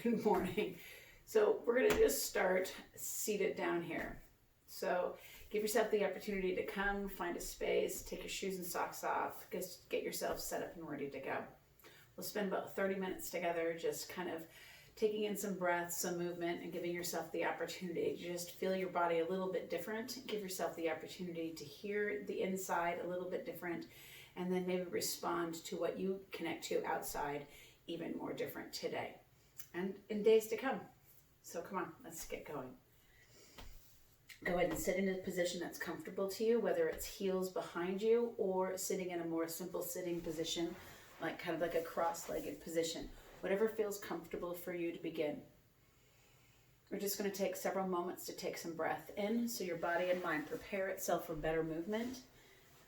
good morning. So we're going to just start seated down here. So give yourself the opportunity to come, find a space, take your shoes and socks off, just get yourself set up and ready to go. We'll spend about 30 minutes together just kind of taking in some breaths, some movement, and giving yourself the opportunity to just feel your body a little bit different. Give yourself the opportunity to hear the inside a little bit different, and then maybe respond to what you connect to outside even more different today and in days to come. So come on, let's get going. Go ahead and sit in a position that's comfortable to you, whether it's heels behind you or sitting in a more simple sitting position, like kind of like a cross-legged position. Whatever feels comfortable for you to begin. We're just going to take several moments to take some breath in so your body and mind prepare itself for better movement.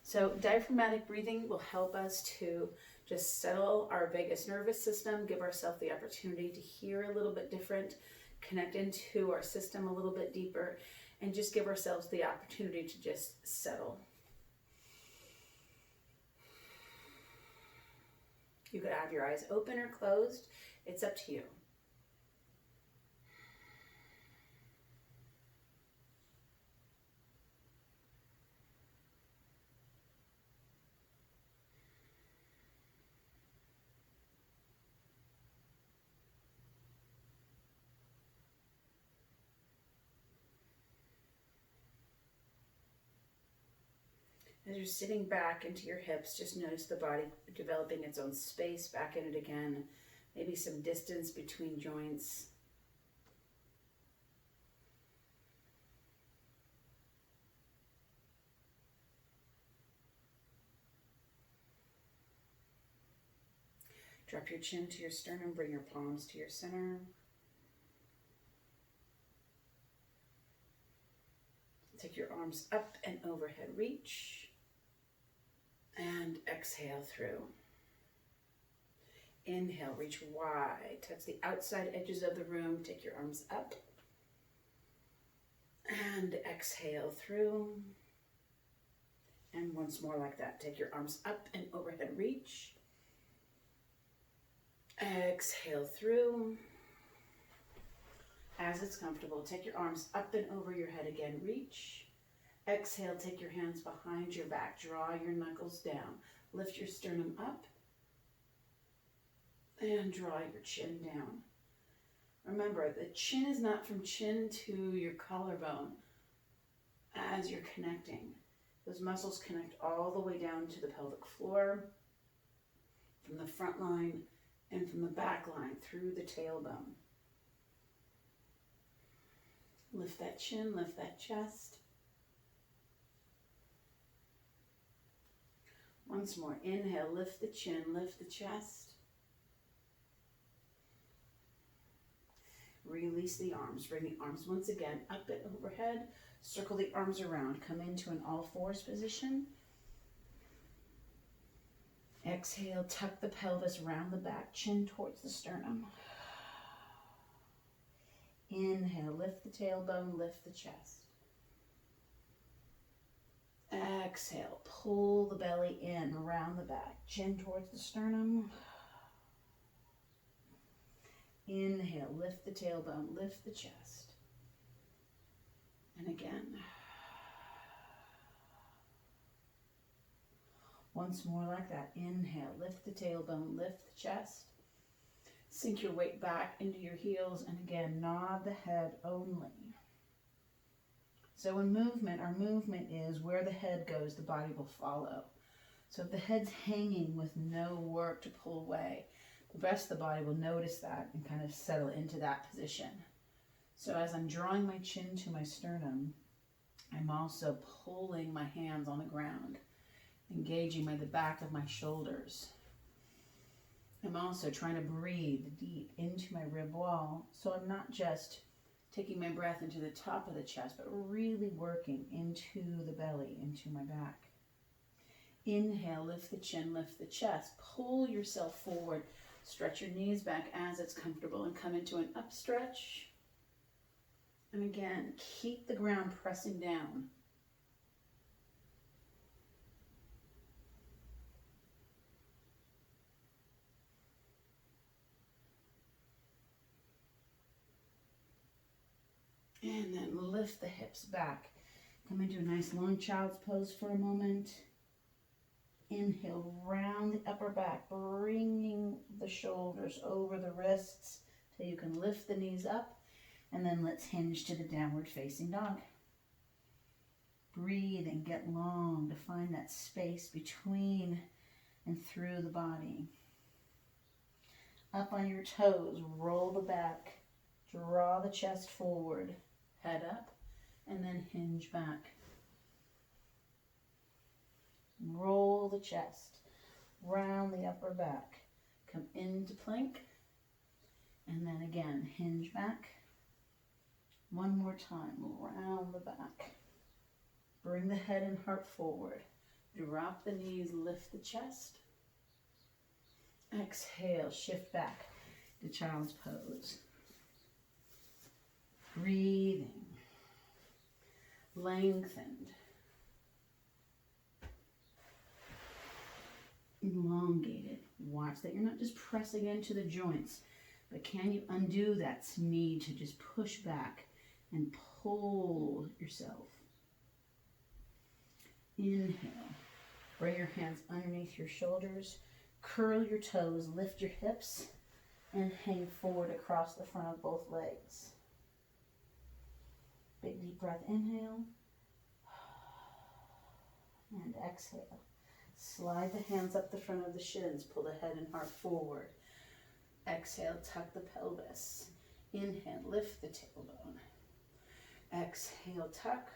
So diaphragmatic breathing will help us to just settle our vagus nervous system, give ourselves the opportunity to hear a little bit different, connect into our system a little bit deeper, and just give ourselves the opportunity to just settle. You could have your eyes open or closed. It's up to you. As you're sitting back into your hips, just notice the body developing its own space back in it again. Maybe some distance between joints. Drop your chin to your sternum, bring your palms to your center. Take your arms up and overhead reach. And exhale through. Inhale, reach wide. Touch the outside edges of the room. Take your arms up. And exhale through. And once more like that. Take your arms up and overhead reach. Exhale through. As it's comfortable, take your arms up and over your head again. Reach. Exhale, take your hands behind your back. Draw your knuckles down. Lift your sternum up. And draw your chin down. Remember, the chin is not from chin to your collarbone as you're connecting. Those muscles connect all the way down to the pelvic floor, from the front line and from the back line through the tailbone. Lift that chin, lift that chest. Once more, inhale, lift the chin, lift the chest. Release the arms. Bring the arms once again up and overhead. Circle the arms around. Come into an all fours position. Exhale, tuck the pelvis round the back, chin towards the sternum. Inhale, lift the tailbone, lift the chest. Exhale, pull the belly in around the back, chin towards the sternum. Inhale, lift the tailbone, lift the chest. And again. Once more like that. Inhale, lift the tailbone, lift the chest. Sink your weight back into your heels, and again, nod the head only. So in movement, our movement is where the head goes, the body will follow. So if the head's hanging with no work to pull away, the rest of the body will notice that and kind of settle into that position. So as I'm drawing my chin to my sternum, I'm also pulling my hands on the ground, engaging the back of my shoulders. I'm also trying to breathe deep into my rib wall, so I'm not just taking my breath into the top of the chest, but really working into the belly, into my back. Inhale, lift the chin, lift the chest. Pull yourself forward. Stretch your knees back as it's comfortable and come into an up stretch. And again, keep the ground pressing down. And then lift the hips back. Come into a nice long child's pose for a moment. Inhale, round the upper back, bringing the shoulders over the wrists till you can lift the knees up. And then let's hinge to the downward facing dog. Breathe and get long to find that space between and through the body. Up on your toes, roll the back, draw the chest forward, head up, and then hinge back. Roll the chest, round the upper back, come into plank, and then again, hinge back. One more time, round the back. Bring the head and heart forward. Drop the knees, lift the chest. Exhale, shift back to child's pose. Breathing, lengthened, elongated. Watch that you're not just pressing into the joints, but can you undo that need to just push back and pull yourself? Inhale, bring your hands underneath your shoulders, curl your toes, lift your hips, and hang forward across the front of both legs. Big deep breath, inhale, and exhale. Slide the hands up the front of the shins, pull the head and heart forward. Exhale, tuck the pelvis. Inhale, lift the tailbone. Exhale, tuck.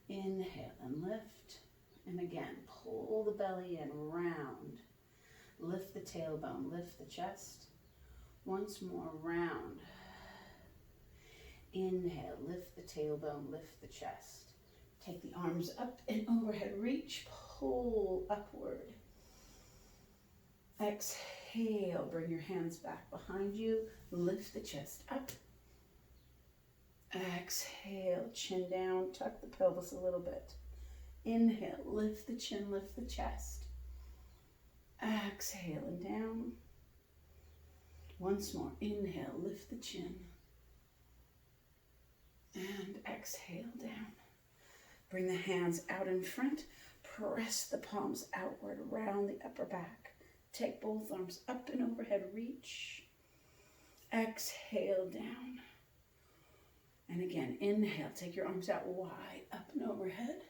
Inhale and lift. And again, pull the belly in, round. Lift the tailbone, lift the chest. Once more, round. Inhale, lift the tailbone, lift the chest. Take the arms up and overhead reach, pull upward. Exhale, bring your hands back behind you, lift the chest up. Exhale, chin down, tuck the pelvis a little bit. Inhale, lift the chin, lift the chest. Exhale and down. Once more, inhale, lift the chin. And exhale down. Bring the hands out in front. Press the palms outward around the upper back. Take both arms up and overhead reach. Exhale down. And again, inhale, take your arms out wide, up and overhead.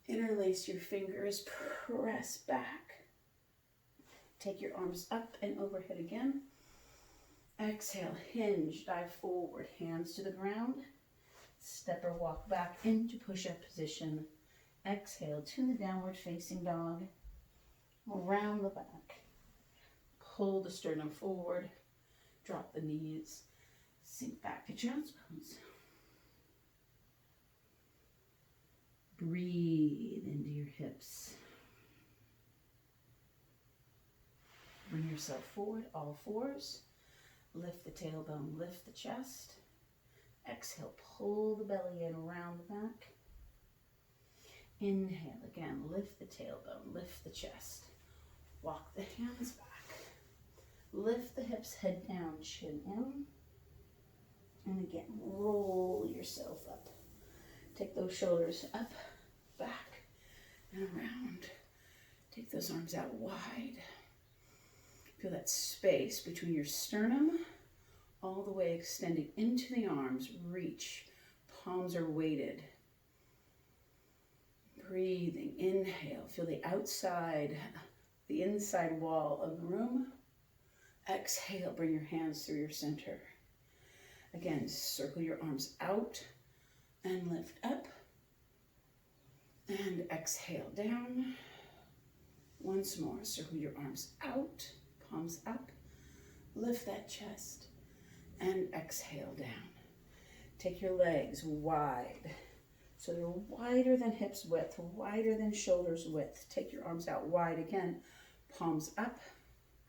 Interlace your fingers, press back. Take your arms up and overhead again. Exhale, hinge, dive forward, hands to the ground. Step or walk back into push-up position. Exhale to the downward facing dog. Around the back. Pull the sternum forward. Drop the knees. Sink back to child's pose. Breathe into your hips. Bring yourself forward, all fours. Lift the tailbone, lift the chest. Exhale, pull the belly in around the back. Inhale, again, lift the tailbone, lift the chest. Walk the hands back. Lift the hips, head down, chin in. And again, roll yourself up. Take those shoulders up, back, and around. Take those arms out wide. Feel that space between your sternum, all the way extending into the arms. Reach. Palms are weighted. Breathing. Inhale. Feel the outside, the inside wall of the room. Exhale. Bring your hands through your center. Again, circle your arms out and lift up. And exhale down. Once more, circle your arms out, palms up. Lift that chest and exhale down. Take your legs wide. So they're wider than hips width, wider than shoulders width. Take your arms out wide again. Palms up,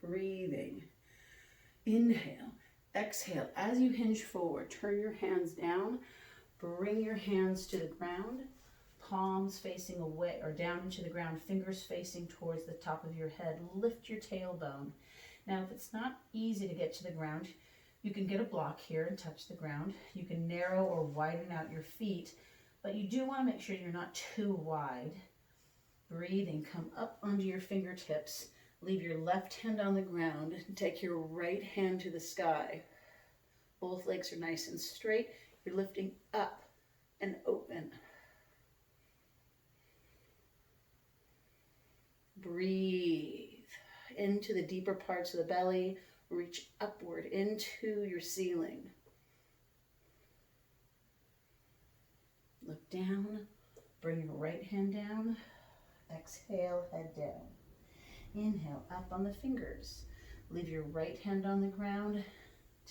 breathing. Inhale, exhale. As you hinge forward, turn your hands down. Bring your hands to the ground. Palms facing away or down into the ground, fingers facing towards the top of your head. Lift your tailbone. Now, if it's not easy to get to the ground, You can get a block here and touch the ground. You can narrow or widen out your feet, but you do want to make sure you're not too wide. Breathing, come up onto your fingertips. Leave your left hand on the ground and take your right hand to the sky. Both legs are nice and straight. You're lifting up and open. Breathe into the deeper parts of the belly. Reach upward into your ceiling. Look down. Bring your right hand down. Exhale, head down. Inhale, up on the fingers. Leave your right hand on the ground.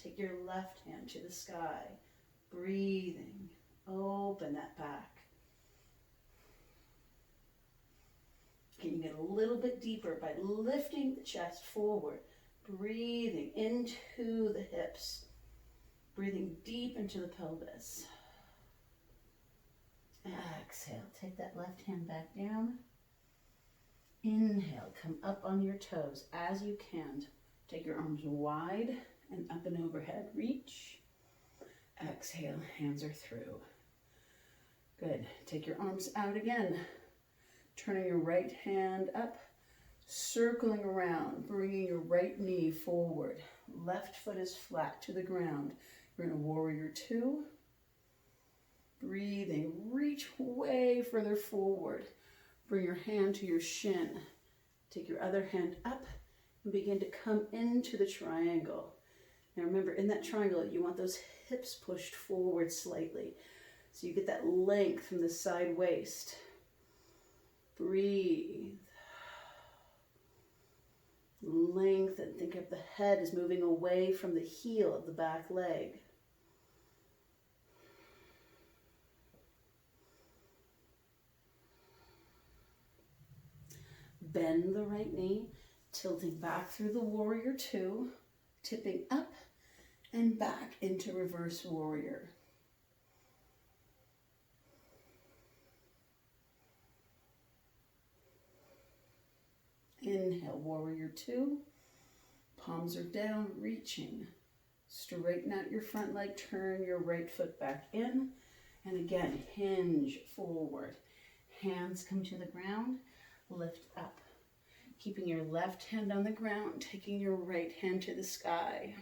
Take your left hand to the sky. Breathing. Open that back. Can you get a little bit deeper by lifting the chest forward? Breathing into the hips. Breathing deep into the pelvis. Exhale, take that left hand back down. Inhale, come up on your toes as you can. Take your arms wide and up and overhead. Reach. Exhale, hands are through. Good. Take your arms out again. Turning your right hand up, circling around, bringing your right knee forward. Left foot is flat to the ground. You're in a warrior two. Breathing, reach way further forward. Bring your hand to your shin. Take your other hand up and begin to come into the triangle. Now remember, in that triangle, you want those hips pushed forward slightly, so you get that length from the side waist. Breathe. Lengthen. Think of the head is moving away from the heel of the back leg. Bend the right knee, tilting back through the warrior two, tipping up and back into reverse warrior. Inhale, warrior two. Palms are down, reaching. Straighten out your front leg, turn your right foot back in. And again, hinge forward. Hands come to the ground, lift up. Keeping your left hand on the ground, taking your right hand to the sky.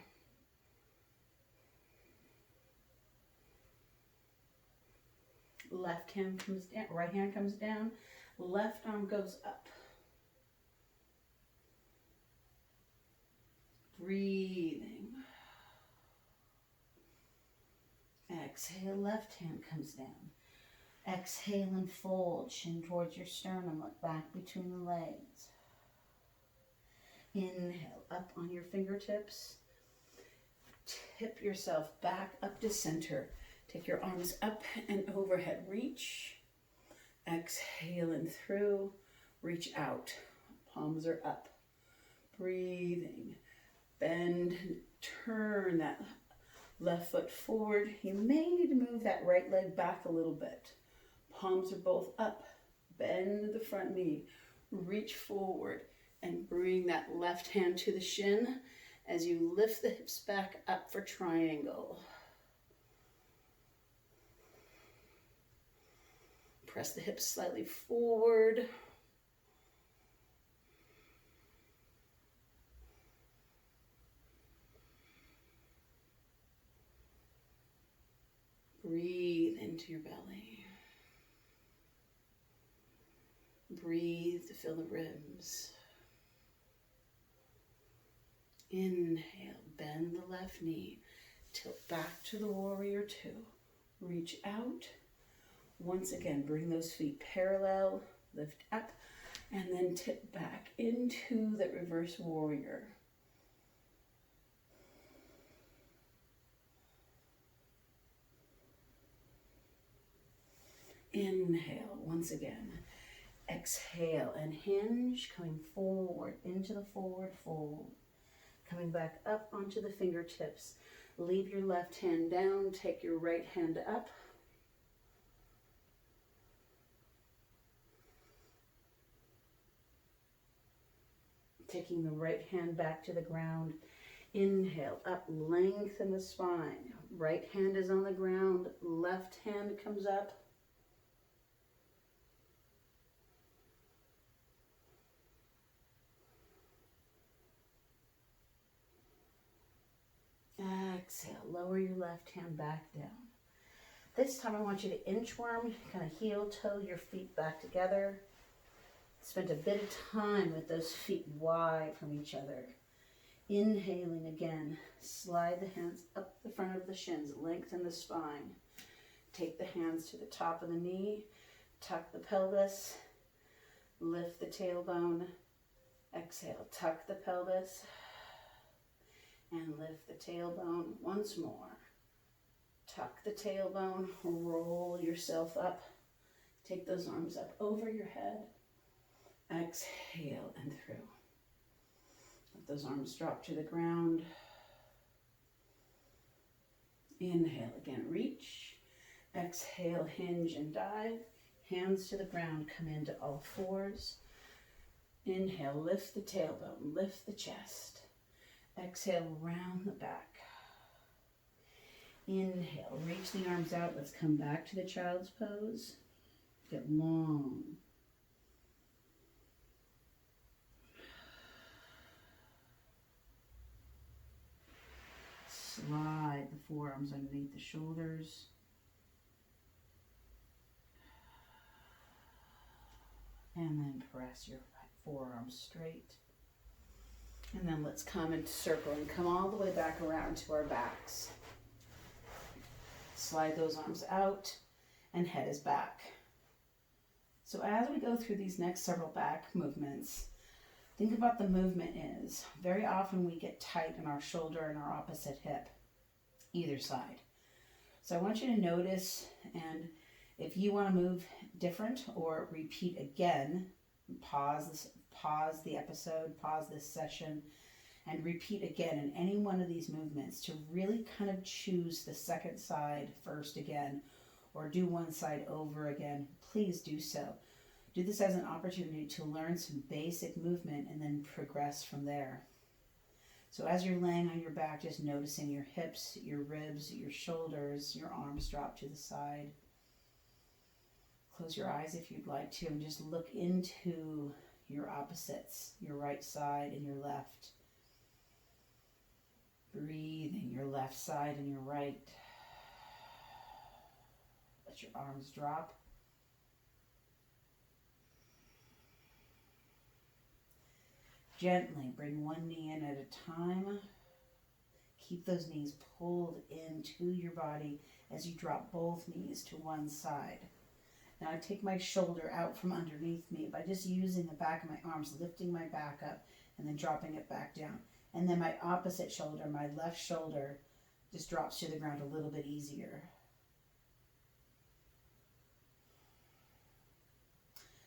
Left hand comes down, right hand comes down, left arm goes up. Breathing. Exhale, left hand comes down. Exhale and fold, chin towards your sternum, look back between the legs. Inhale, up on your fingertips. Tip yourself back up to center. Take your arms up and overhead, reach. Exhale and through, reach out. Palms are up. Breathing. Bend, turn that left foot forward. You may need to move that right leg back a little bit. Palms are both up. Bend the front knee. Reach forward and bring that left hand to the shin as you lift the hips back up for triangle. Press the hips slightly forward. Breathe into your belly. Breathe to fill the ribs. Inhale, bend the left knee, tilt back to the warrior two. Reach out. Once again, bring those feet parallel, lift up, and then tip back into the reverse warrior. Inhale once again. Exhale and hinge, coming forward into the forward fold. Coming back up onto the fingertips. Leave your left hand down, take your right hand up. Taking the right hand back to the ground. Inhale, up, lengthen the spine. Right hand is on the ground, left hand comes up. Exhale, lower your left hand back down. This time I want you to inchworm, kind of heel toe your feet back together. Spend a bit of time with those feet wide from each other. Inhaling again, slide the hands up the front of the shins, lengthen the spine. Take the hands to the top of the knee, tuck the pelvis, lift the tailbone. Exhale, tuck the pelvis and lift the tailbone once more. Tuck the tailbone, roll yourself up. Take those arms up over your head. Exhale and through. Let those arms drop to the ground. Inhale again, reach. Exhale, hinge and dive. Hands to the ground, come into all fours. Inhale, lift the tailbone, lift the chest. Exhale, round the back. Inhale, reach the arms out. Let's come back to the child's pose. Get long. Slide the forearms underneath the shoulders. And then press your forearms straight. And then let's come into circle and come all the way back around to our backs. Slide those arms out and head is back. So as we go through these next several back movements, think about the movement is, very often we get tight in our shoulder and our opposite hip, either side. So I want you to notice, and if you want to move different or repeat again, pause the episode, pause this session, and repeat again in any one of these movements to really kind of choose the second side first again, or do one side over again. Please do so. Do this as an opportunity to learn some basic movement and then progress from there. So as you're laying on your back, just noticing your hips, your ribs, your shoulders, your arms drop to the side. Close your eyes if you'd like to and just look into your opposites, your right side and your left. Breathing your left side and your right. Let your arms drop. Gently bring one knee in at a time. Keep those knees pulled into your body as you drop both knees to one side. Now I take my shoulder out from underneath me by just using the back of my arms, lifting my back up and then dropping it back down. And then my opposite shoulder, my left shoulder, just drops to the ground a little bit easier.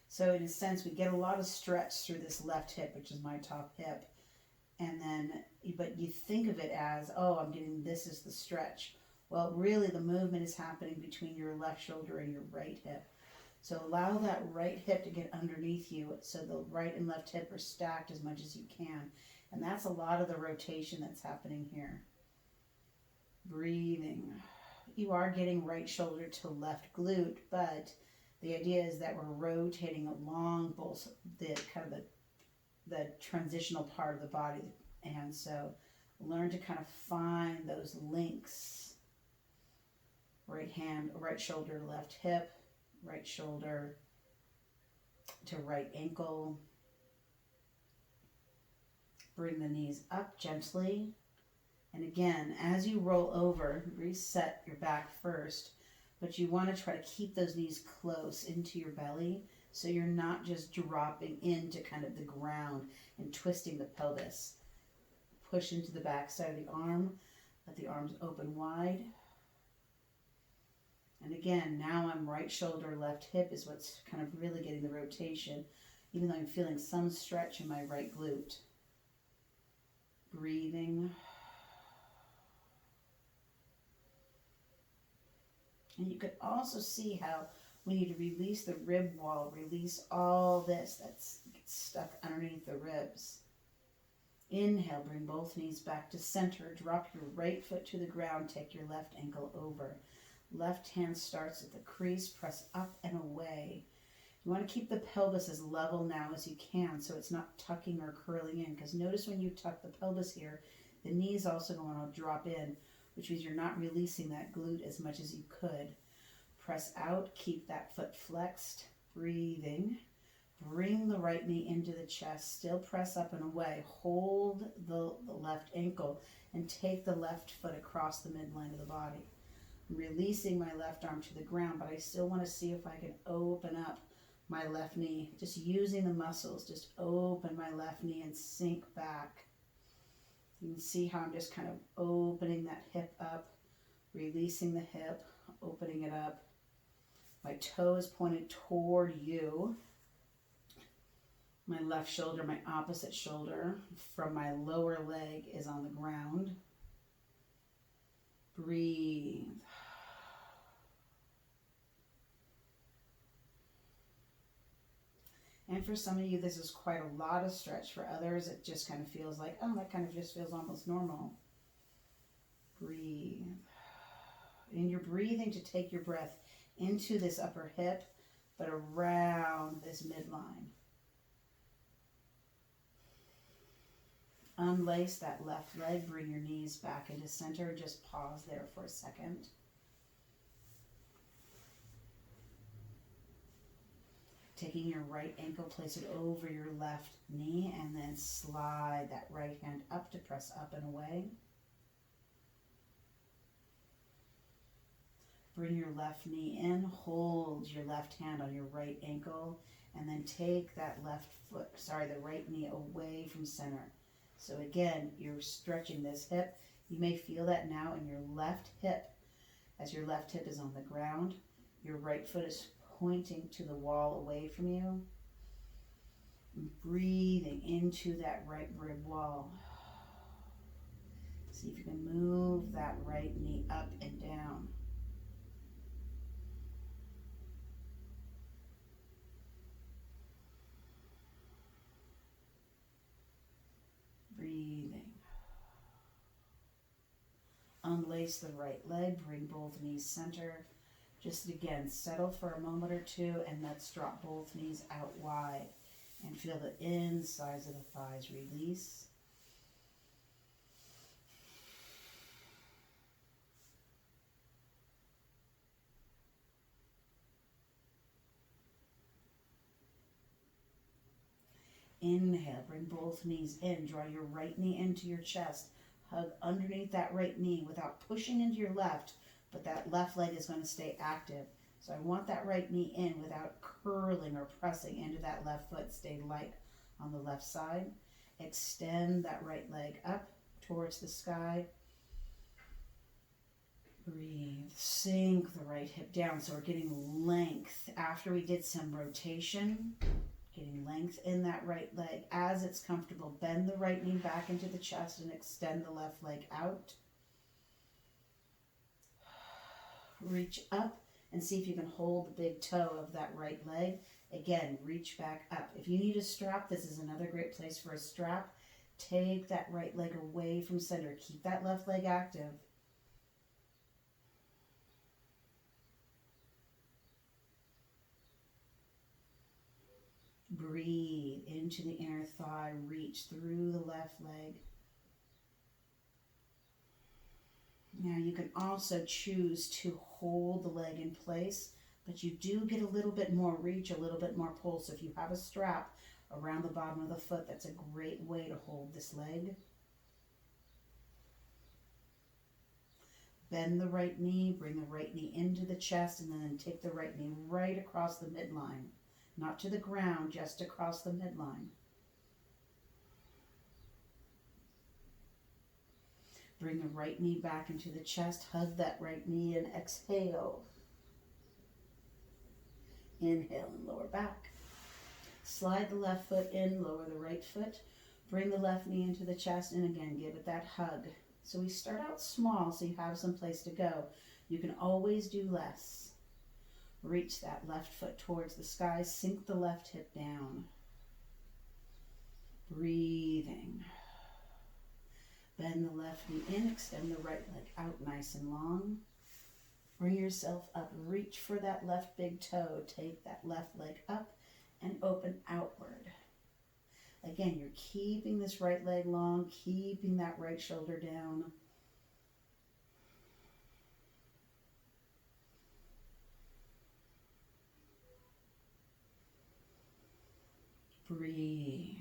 So in a sense, we get a lot of stretch through this left hip, which is my top hip. And then, but you think of it as, oh, I'm getting this is the stretch. Well, really the movement is happening between your left shoulder and your right hip. So allow that right hip to get underneath you so the right and left hip are stacked as much as you can. And that's a lot of the rotation that's happening here. Breathing. You are getting right shoulder to left glute, but the idea is that we're rotating along both the kind of the transitional part of the body. And so learn to kind of find those links. Right hand, right shoulder, left hip, right shoulder to right ankle. Bring the knees up gently. And again, as you roll over, reset your back first, but you want to try to keep those knees close into your belly so you're not just dropping into kind of the ground and twisting the pelvis. Push into the back side of the arm. Let the arms open wide. And again, now I'm right shoulder, left hip is what's kind of really getting the rotation, even though I'm feeling some stretch in my right glute. Breathing. And you could also see how we need to release the rib wall, release all this that's stuck underneath the ribs. Inhale, bring both knees back to center. Drop your right foot to the ground. Take your left ankle over. Left hand starts at the crease. Press up and away. You want to keep the pelvis as level now as you can so it's not tucking or curling in, because notice when you tuck the pelvis here, the knees also want to drop in, which means you're not releasing that glute as much as you could. Press out, keep that foot flexed, breathing. Bring the right knee into the chest, still press up and away. Hold the left ankle and take the left foot across the midline of the body. I'm releasing my left arm to the ground, but I still want to see if I can open up my left knee, just using the muscles. Just open my left knee and sink back. You can see how I'm just kind of opening that hip up, releasing the hip, opening it up. My toe is pointed toward you. My left shoulder, my opposite shoulder from my lower leg is on the ground. Breathe. And for some of you, this is quite a lot of stretch. For others, it just kind of feels like, oh, that kind of just feels almost normal. Breathe. And you're breathing to take your breath into this upper hip, but around this midline. Unlace that left leg. Bring your knees back into center. Just pause there for a second. Taking your right ankle, place it over your left knee, and then slide that right hand up to press up and away. Bring your left knee in, hold your left hand on your right ankle, and then take that the right knee away from center. So again, you're stretching this hip. You may feel that now in your left hip. As your left hip is on the ground, your right foot is pointing to the wall away from you. Breathing into that right rib wall. See if you can move that right knee up and down. Breathing. Unlace the right leg, bring both knees center. Just again, settle for a moment or two, and let's drop both knees out wide and feel the insides of the thighs release. Inhale, bring both knees in. Draw your right knee into your chest. Hug underneath that right knee without pushing into your left, but that left leg is going to stay active. So I want that right knee in without curling or pressing into that left foot. Stay light on the left side. Extend that right leg up towards the sky. Breathe. Sink the right hip down. So we're getting length after we did some rotation. Getting length in that right leg. As it's comfortable, bend the right knee back into the chest and extend the left leg out. Reach up and see if you can hold the big toe of that right leg. Again, reach back up. If you need a strap, this is another great place for a strap. Take that right leg away from center. Keep that left leg active. Breathe into the inner thigh. Reach through the left leg. Now you can also choose to hold the leg in place, but you do get a little bit more reach, a little bit more pull. So if you have a strap around the bottom of the foot, that's a great way to hold this leg. Bend the right knee, bring the right knee into the chest, and then take the right knee right across the midline. Not to the ground, just across the midline. Bring the right knee back into the chest. Hug that right knee and exhale. Inhale and lower back. Slide the left foot in, lower the right foot. Bring the left knee into the chest, and again, give it that hug. So we start out small so you have some place to go. You can always do less. Reach that left foot towards the sky. Sink the left hip down. Breathing. Bend the left knee in, extend the right leg out nice and long. Bring yourself up, reach for that left big toe. Take that left leg up and open outward. Again, you're keeping this right leg long, keeping that right shoulder down. Breathe.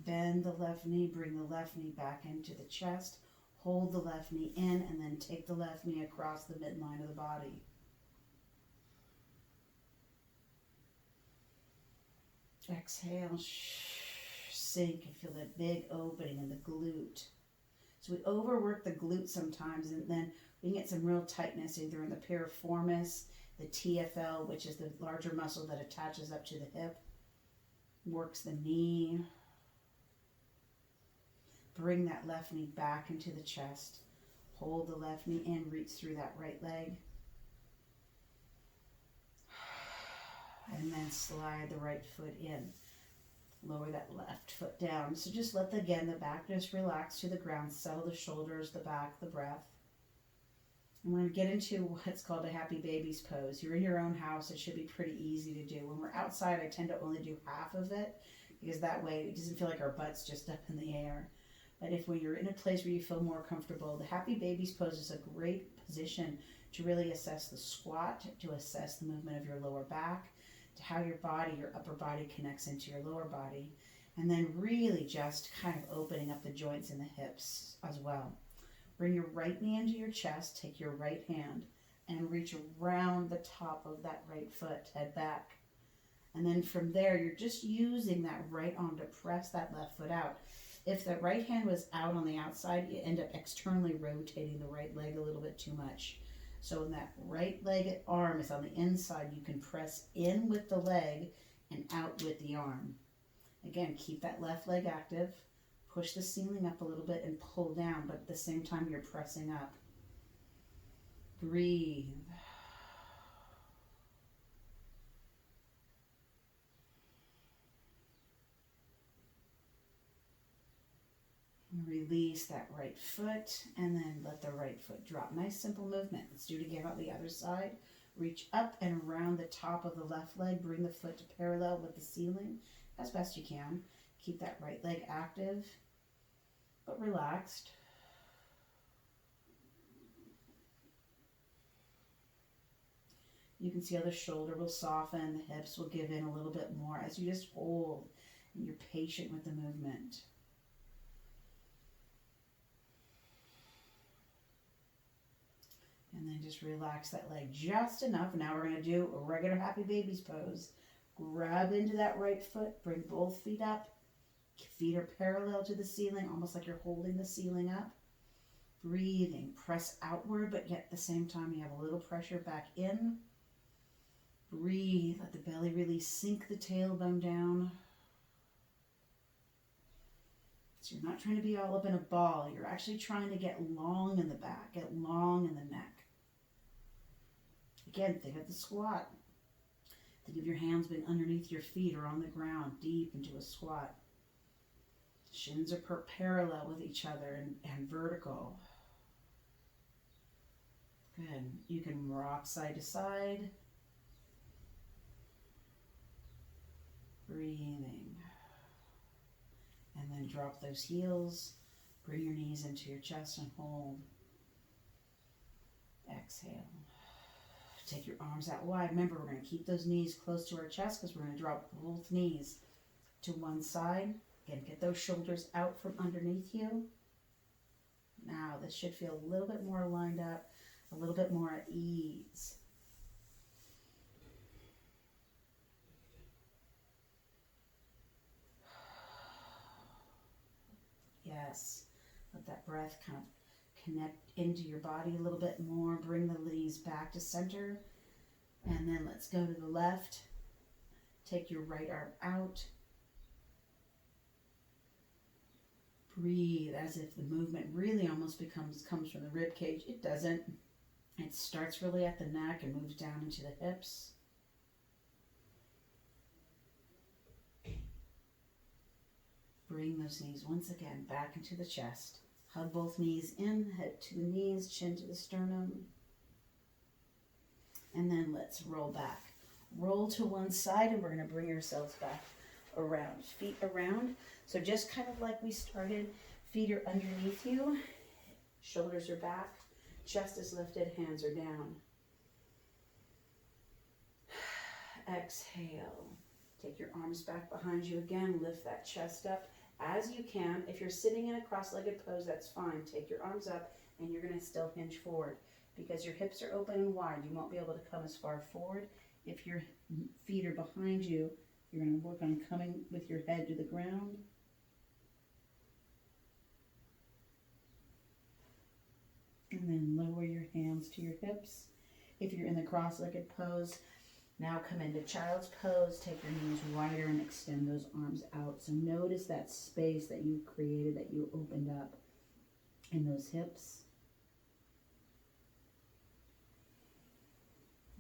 Bend the left knee, bring the left knee back into the chest. Hold the left knee in and then take the left knee across the midline of the body. Exhale, sink and feel that big opening in the glute. So we overwork the glute sometimes, and then we can get some real tightness either in the piriformis, the TFL, which is the larger muscle that attaches up to the hip, works the knee. Bring that left knee back into the chest. Hold the left knee in, reach through that right leg. And then slide the right foot in. Lower that left foot down. So just let, the back just relax to the ground. Settle the shoulders, the back, the breath. And we're going to get into what's called a happy baby's pose. You're in your own house. It should be pretty easy to do. When we're outside, I tend to only do half of it because that way it doesn't feel like our butt's just up in the air. But when you're in a place where you feel more comfortable, the happy baby's pose is a great position to really assess the squat, to assess the movement of your lower back, to how your body, your upper body connects into your lower body, and then really just kind of opening up the joints in the hips as well. Bring your right knee into your chest, take your right hand, and reach around the top of that right foot, head back. And then from there, you're just using that right arm to press that left foot out. If the right hand was out on the outside, you end up externally rotating the right leg a little bit too much. So when that right leg arm is on the inside, you can press in with the leg and out with the arm. Again, keep that left leg active. Push the ceiling up a little bit and pull down, but at the same time you're pressing up. Breathe. Release that right foot and then let the right foot drop. Nice simple movement. Let's do it again on the other side. Reach up and around the top of the left leg. Bring the foot to parallel with the ceiling as best you can. Keep that right leg active but relaxed. You can see how the shoulder will soften, the hips will give in a little bit more as you just hold and you're patient with the movement. And then just relax that leg just enough. Now we're going to do a regular happy baby's pose. Grab into that right foot, bring both feet up. Feet are parallel to the ceiling, almost like you're holding the ceiling up. Breathing, press outward, but yet at the same time you have a little pressure back in. Breathe, let the belly really sink the tailbone down. So you're not trying to be all up in a ball. You're actually trying to get long in the back, get long in the neck. Again, think of the squat. Think of your hands being underneath your feet or on the ground, deep into a squat. Shins are parallel with each other and vertical. Good. You can rock side to side. Breathing. And then drop those heels. Bring your knees into your chest and hold. Exhale. Take your arms out wide. Remember, we're going to keep those knees close to our chest because we're going to drop both knees to one side. Again, get those shoulders out from underneath you. Now, this should feel a little bit more lined up, a little bit more at ease. Yes, let that breath kind of connect into your body a little bit more. Bring the knees back to center. And then let's go to the left. Take your right arm out. Breathe as if the movement really almost comes from the rib cage. It doesn't. It starts really at the neck and moves down into the hips. bring those knees once again back into the chest. Hug both knees in, head to the knees, chin to the sternum. And then let's roll back. Roll to one side, and we're going to bring ourselves back around. Feet around. So just kind of like we started, feet are underneath you, shoulders are back, chest is lifted, hands are down. Exhale. Take your arms back behind you again. Lift that chest up as you can. If you're sitting in a cross-legged pose, that's fine. Take your arms up, and you're going to still hinge forward. Because your hips are open and wide, you won't be able to come as far forward. If your feet are behind you, you're going to work on coming with your head to the ground. And then lower your hands to your hips. If you're in the cross-legged pose, now come into child's pose. Take your knees wider and extend those arms out. So notice that space that you created, that you opened up in those hips.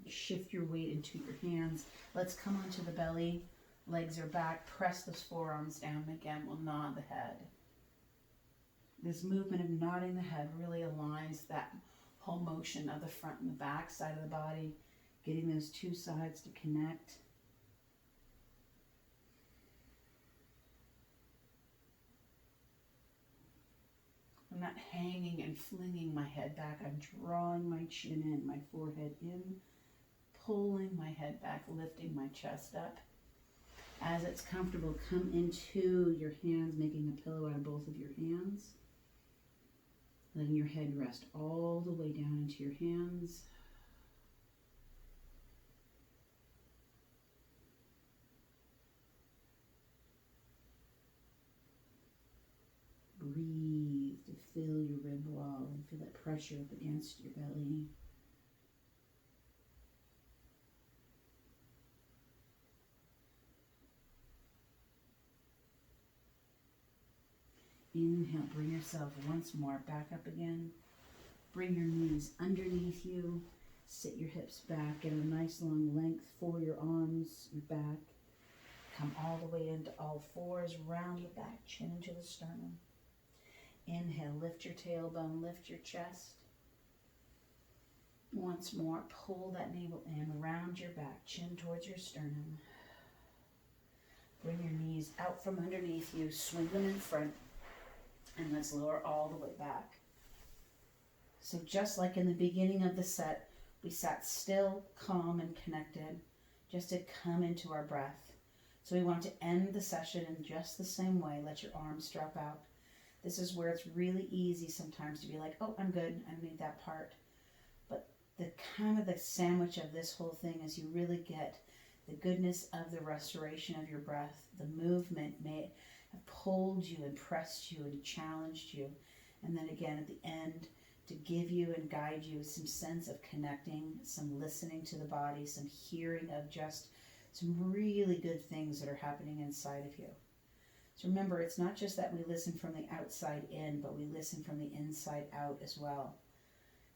Shift your weight into your hands. Let's come onto the belly. Legs are back. Press those forearms down. Again, we'll nod the head. This movement of nodding the head really aligns that whole motion of the front and the back side of the body, getting those two sides to connect. I'm not hanging and flinging my head back. I'm drawing my chin in, my forehead in, pulling my head back, lifting my chest up. As it's comfortable, come into your hands, making a pillow out of both of your hands. Letting your head rest all the way down into your hands. Breathe to fill your rib wall and feel that pressure up against your belly. Inhale, bring yourself once more back up again. Bring your knees underneath you. Sit your hips back. Get a nice long length for your arms, your back. Come all the way into all fours. Round the back, chin into the sternum. Inhale, lift your tailbone, lift your chest. Once more, pull that navel in, round your back, chin towards your sternum. Bring your knees out from underneath you, swing them in front. And let's lower all the way back. So just like in the beginning of the set, we sat still, calm, and connected, just to come into our breath. So we want to end the session in just the same way. Let your arms drop out. This is where it's really easy sometimes to be like, oh, I'm good, I need that part. But the kind of the sandwich of this whole thing is you really get the goodness of the restoration of your breath. The movement may have pulled you and pressed you and challenged you. And then again at the end to give you and guide you some sense of connecting, some listening to the body, some hearing of just some really good things that are happening inside of you. So remember, it's not just that we listen from the outside in, but we listen from the inside out as well.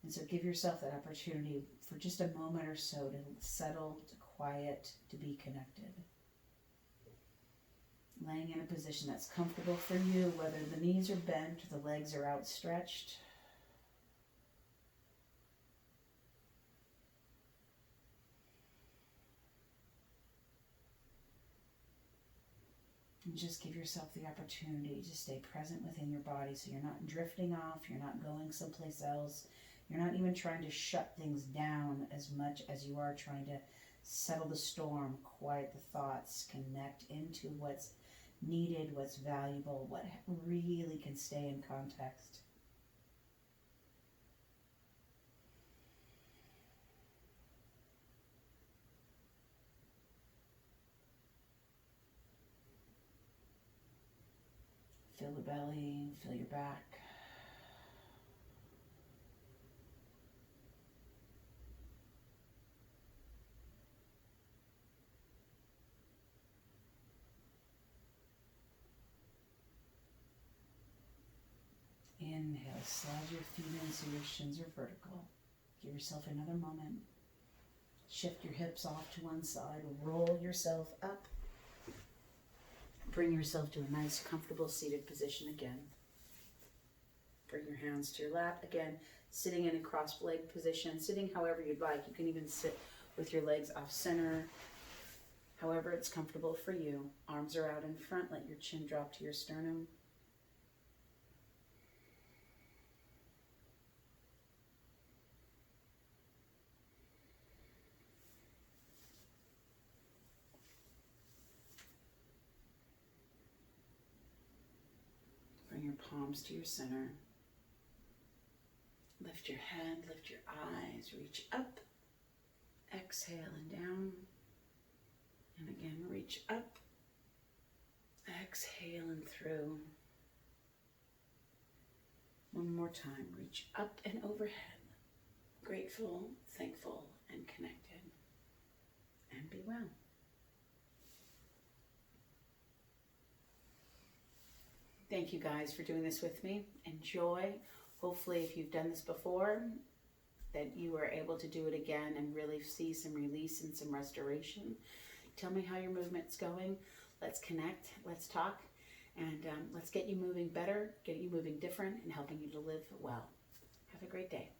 And so give yourself that opportunity for just a moment or so to settle, to quiet, to be connected. Laying in a position that's comfortable for you, whether the knees are bent or the legs are outstretched. And just give yourself the opportunity to stay present within your body so you're not drifting off, you're not going someplace else, you're not even trying to shut things down as much as you are trying to settle the storm, quiet the thoughts, connect into what's needed, what's valuable, what really can stay in context. Feel the belly, feel your back. Inhale, slide your feet in so your shins are vertical. Give yourself another moment. Shift your hips off to one side. Roll yourself up. Bring yourself to a nice, comfortable seated position again. Bring your hands to your lap. Again, sitting in a crossed leg position, sitting however you'd like. You can even sit with your legs off center, however it's comfortable for you. Arms are out in front. Let your chin drop to your sternum. Bring your palms to your center. Lift your head, lift your eyes, reach up. Exhale and down. And again, reach up. Exhale and through. One more time, reach up and overhead. Grateful, thankful, and connected. And be well. Thank you guys for doing this with me. Enjoy. Hopefully, if you've done this before, that you are able to do it again and really see some release and some restoration. Tell me how your movement's going. Let's connect, let's talk, and let's get you moving better, get you moving different, and helping you to live well. Have a great day.